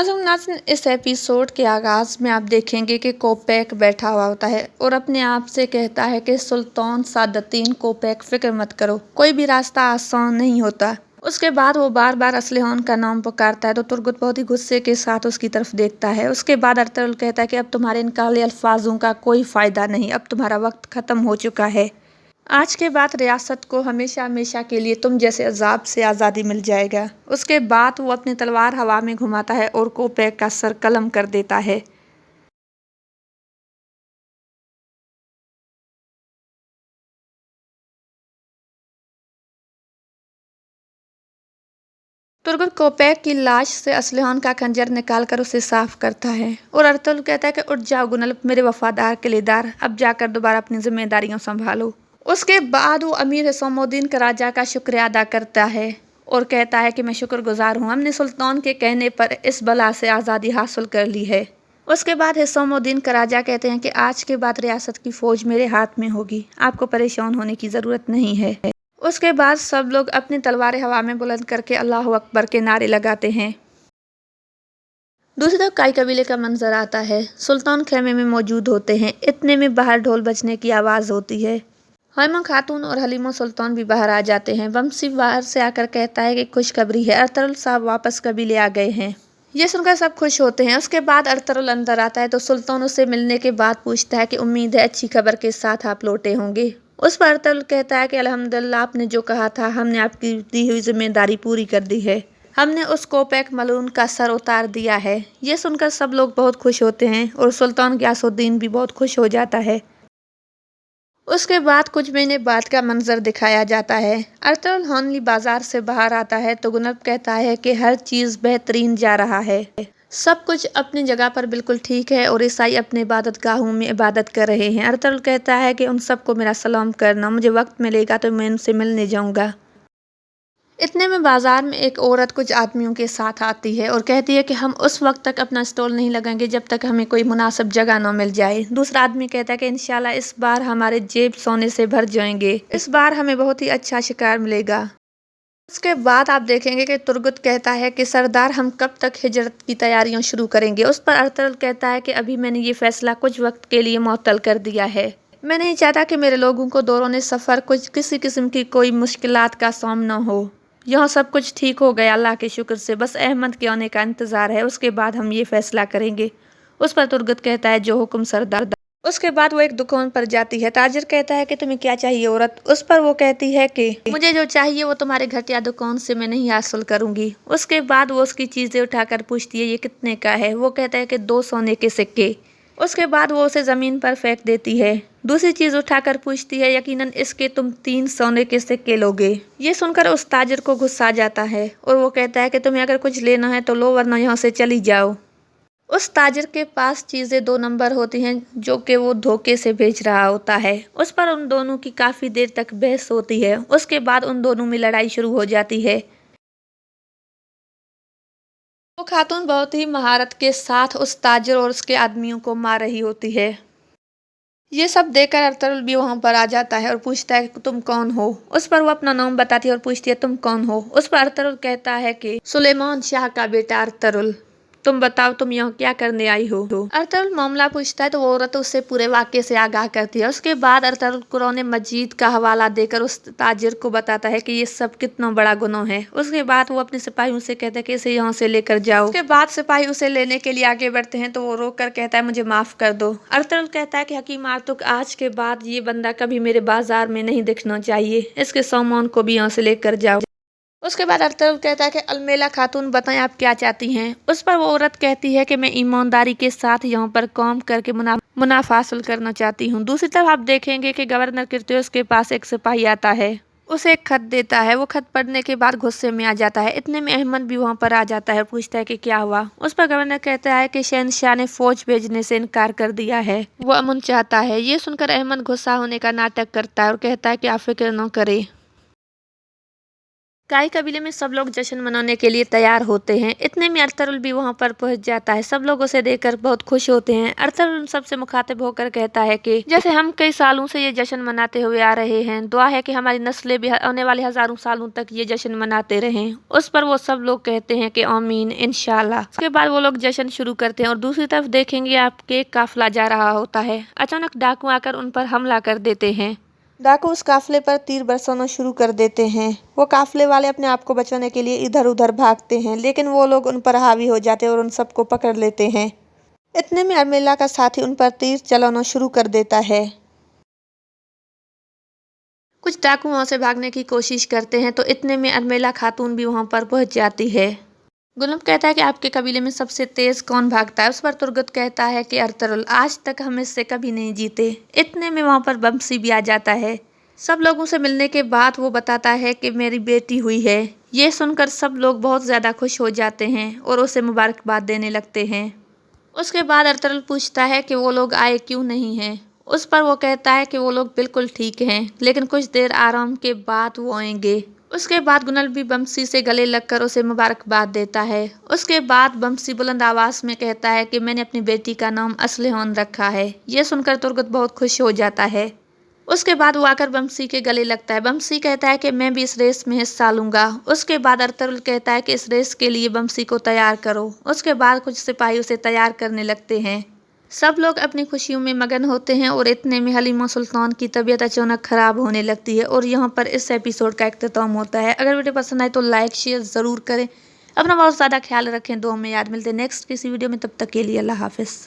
अज़म नाज़रीन, इस एपिसोड के आगाज़ में आप देखेंगे कि कोपेक बैठा हुआ होता है और अपने आप से कहता है कि सुल्तान सादतीन कोपेक, फिक्र मत करो, कोई भी रास्ता आसान नहीं होता। उसके बाद वो बार बार असलहान का नाम पुकारता है तो तुर्गुत बहुत ही गुस्से के साथ उसकी तरफ देखता है। उसके बाद अर्तुगरुल कहता है कि अब तुम्हारे इन काले अल्फाजों का कोई फ़ायदा नहीं, अब तुम्हारा वक्त ख़त्म हो चुका है। आज के बाद रियासत को हमेशा हमेशा के लिए तुम जैसे अजाब से आज़ादी मिल जाएगा। उसके बाद वो अपनी तलवार हवा में घुमाता है और कोपेक का सर कलम कर देता है। तुर्गुत कोपेक की लाश से असलहान का खंजर निकाल कर उसे साफ करता है और अर्तुगरुल कहता है कि उठ जाओ गुनल्फ, मेरे वफादार किलेदार, अब जाकर दोबारा अपनी जिम्मेदारियों संभालो। उसके बाद वो अमीर हुसैमुद्दीन कराजा का शुक्रिया अदा करता है और कहता है कि मैं शुक्रगुजार हूँ, हमने सुल्तान के कहने पर इस बला से आज़ादी हासिल कर ली है। उसके बाद हुसैमुद्दीन कराजा कहते हैं कि आज के बाद रियासत की फ़ौज मेरे हाथ में होगी, आपको परेशान होने की ज़रूरत नहीं है। उसके बाद सब लोग अपनी तलवारें हवा में बुलंद करके अल्लाह अकबर के नारे लगाते हैं। दूसरी तरफ काई कबीले का मंजर आता है। सुल्तान खेमे में मौजूद होते हैं, इतने में बाहर ढोल बजने की आवाज़ होती है। हैमा खातून और हलीमा सुल्तान भी बाहर आ जाते हैं। वम्सी बाहर से आकर कहता है कि खुशखबरी है, अर्तुगरुल साहब वापस कबीले आ गए हैं। ये सुनकर सब खुश होते हैं। उसके बाद अर्तुगरुल अंदर आता है तो सुल्तान उससे मिलने के बाद पूछता है कि उम्मीद है अच्छी खबर के साथ आप लौटे होंगे। उस पर अर्तुगरुल कहता है कि अल्हम्दुलिल्लाह, आपने जो कहा था हमने आपकी दी हुई जिम्मेदारी पूरी कर दी है, हमने उस कोपेक मलून का सर उतार दिया है। ये सुनकर सब लोग बहुत खुश होते हैं और सुल्तान गियासुद्दीन भी बहुत खुश हो जाता है। उसके बाद कुछ महीने बाद का मंजर दिखाया जाता है। अर्तुगरुल हॉनली बाजार से बाहर आता है तो गुनल्फ कहता है कि हर चीज़ बेहतरीन जा रहा है, सब कुछ अपनी जगह पर बिल्कुल ठीक है और ईसाई अपने इबादत गाहों में इबादत कर रहे हैं। अर्तुगरुल कहता है कि उन सबको मेरा सलाम करना, मुझे वक्त मिलेगा तो मैं उनसे मिलने जाऊंगा। इतने में बाजार में एक औरत कुछ आदमियों के साथ आती है और कहती है कि हम उस वक्त तक अपना स्टॉल नहीं लगाएंगे जब तक हमें कोई मुनासिब जगह न मिल जाए। दूसरा आदमी कहता है कि इंशाल्लाह इस बार हमारे जेब सोने से भर जाएंगे, इस बार हमें बहुत ही अच्छा शिकार मिलेगा। उसके बाद आप देखेंगे कि तुर्गुत कहता है कि सरदार, हम कब तक हिजरत की तैयारियां शुरू करेंगे। उस पर अर्तुगरुल कहता है कि अभी मैंने ये फैसला कुछ वक्त के लिए मुअत्तल कर दिया है, मैं नहीं चाहता कि मेरे लोगों को दौरान सफ़र कुछ किसी किस्म की कोई मुश्किलात का सामना हो। यहाँ सब कुछ ठीक हो गया अल्लाह के शुक्र से, बस अहमद के आने का इंतज़ार है, उसके बाद हम ये फैसला करेंगे। उस पर तुर्गुत कहता है जो हुक्म सरदार। उसके बाद वो एक दुकान पर जाती है। ताजिर कहता है कि तुम्हें क्या चाहिए औरत। उस पर वो कहती है कि मुझे जो चाहिए वो तुम्हारे घटिया दुकान से मैं नहीं हासिल करूंगी। उसके बाद वो उसकी चीज़ें उठाकर पूछती है ये कितने का है। वो कहता है कि 2 सोने के सिक्के। उसके बाद वो उसे ज़मीन पर फेंक देती है। दूसरी चीज़ उठाकर पूछती है यकीनन इसके तुम 3 सोने के सिक्के लोगे। ये सुनकर उस ताजिर को गुस्सा आ जाता है और वो कहता है कि तुम्हें अगर कुछ लेना है तो लो, वरना यहाँ से चली जाओ। उस ताजिर के पास चीज़ें 2 नंबर होती हैं जो कि वो धोखे से बेच रहा होता है। उस पर उन दोनों की काफ़ी देर तक बहस होती है। उसके बाद उन दोनों में लड़ाई शुरू हो जाती है। वो खातून बहुत ही महारत के साथ उस ताजिर और उसके आदमियों को मार रही होती है। ये सब देखकर अर्तुगरुल भी वहाँ पर आ जाता है और पूछता है कि तुम कौन हो। उस पर वो अपना नाम बताती है और पूछती है तुम कौन हो। उस पर अर्तुगरुल कहता है कि सुलेमान शाह का बेटा अर्तुगरुल, तुम बताओ तुम यहाँ क्या करने आई हो। अर्तुगरुल मामला पूछता है तो वो औरत उससे पूरे वाक़े से आगाह करती है। उसके बाद अर्तुगरुल कुरान मजीद का हवाला देकर उस ताजिर को बताता है कि ये सब कितना बड़ा गुनाह है। उसके बाद वो अपने सिपाहियों से कहता है कि इसे यहाँ से लेकर जाओ। उसके बाद सिपाही उसे लेने के लिए आगे बढ़ते हैं तो वो रोक कर कहता है मुझे माफ़ कर दो। अर्तुगरुल कहता है कि हकीम आर्तुक, आज के बाद ये बंदा कभी मेरे बाजार में नहीं दिखना चाहिए, इसके सामान को भी यहाँ से लेकर जाओ। उसके बाद अर्तुगरुल कहता है कि अलमेला खातून, बताएं आप क्या चाहती हैं। उस पर वो औरत कहती है कि मैं ईमानदारी के साथ यहाँ पर काम करके मुनाफा हासिल करना चाहती हूँ। दूसरी तरफ आप देखेंगे कि गवर्नर किरतियोस के पास एक सिपाही आता है, उसे एक खत देता है। वो खत पढ़ने के बाद गुस्से में आ जाता है। इतने में अहमद भी वहाँ पर आ जाता है, पूछता है कि क्या हुआ। उस पर गवर्नर कहता है कि शहनशाह ने फौज भेजने से इनकार कर दिया है, वो अमन चाहता है। ये सुनकर अहमद गुस्सा होने का नाटक करता है और कहता है कि आप फिक्र न करें, काई कबीले में सब लोग जश्न मनाने के लिए तैयार होते हैं। इतने में अरतुगरुल भी वहां पर पहुंच जाता है। सब लोग उसे देखकर बहुत खुश होते हैं। अरतुगरुल सबसे मुखातिब होकर कहता है कि जैसे हम कई सालों से ये जश्न मनाते हुए आ रहे हैं, दुआ है कि हमारी नस्लें भी आने वाले हजारों सालों तक ये जश्न मनाते रहें। उस पर वो सब लोग कहते हैं कि आमीन, इंशाल्लाह। उसके बाद वो लोग जश्न शुरू करते हैं और दूसरी तरफ देखेंगे आपके एक काफिला जा रहा होता है। अचानक डाकू आकर उन पर हमला कर देते हैं। डाकू उस काफिले पर तीर बरसाना शुरू कर देते हैं। वो काफिले वाले अपने आप को बचाने के लिए इधर उधर भागते हैं, लेकिन वो लोग उन पर हावी हो जाते हैं और उन सबको पकड़ लेते हैं। इतने में अर्मिला का साथी उन पर तीर चलाना शुरू कर देता है। कुछ डाकू वहां से भागने की कोशिश करते हैं तो इतने में अर्मिला खातून भी वहां पर पहुंच जाती है। गुलाम कहता है कि आपके कबीले में सबसे तेज कौन भागता है। उस पर तुर्गत कहता है कि अरतुगरुल, आज तक हम इससे कभी नहीं जीते। इतने में वहां पर बमसी भी आ जाता है। सब लोगों से मिलने के बाद वो बताता है कि मेरी बेटी हुई है। ये सुनकर सब लोग बहुत ज्यादा खुश हो जाते हैं और उसे मुबारकबाद देने लगते हैं। उसके बाद अरतुगरुल पूछता है कि वो लोग आए क्यों नहीं हैं। उस पर वो कहता है कि वो लोग बिल्कुल ठीक हैं, लेकिन कुछ देर आराम के बाद वो आएंगे। उसके बाद गुनल भी बमसी से गले लगकर उसे मुबारकबाद देता है। उसके बाद बमसी बुलंद आवाज में कहता है कि मैंने अपनी बेटी का नाम असलिहान रखा है। ये सुनकर तुर्गत बहुत खुश हो जाता है। उसके बाद वो आकर बमसी के गले लगता है। बमसी कहता है कि मैं भी इस रेस में हिस्सा लूंगा। उसके बाद अरतुगरुल कहता है कि इस रेस के लिए बमसी को तैयार करो। उसके बाद कुछ सिपाही उसे तैयार करने लगते हैं। सब लोग अपनी खुशियों में मगन होते हैं और इतने में हलीमा सुल्तान की तबीयत अचानक खराब होने लगती है और यहाँ पर इस एपिसोड का इख्तिताम होता है। अगर वीडियो पसंद आए तो लाइक शेयर ज़रूर करें। अपना बहुत ज़्यादा ख्याल रखें। दुआ में याद। मिलते हैं नेक्स्ट किसी वीडियो में, तब तक के लिए अल्लाह हाफिज़।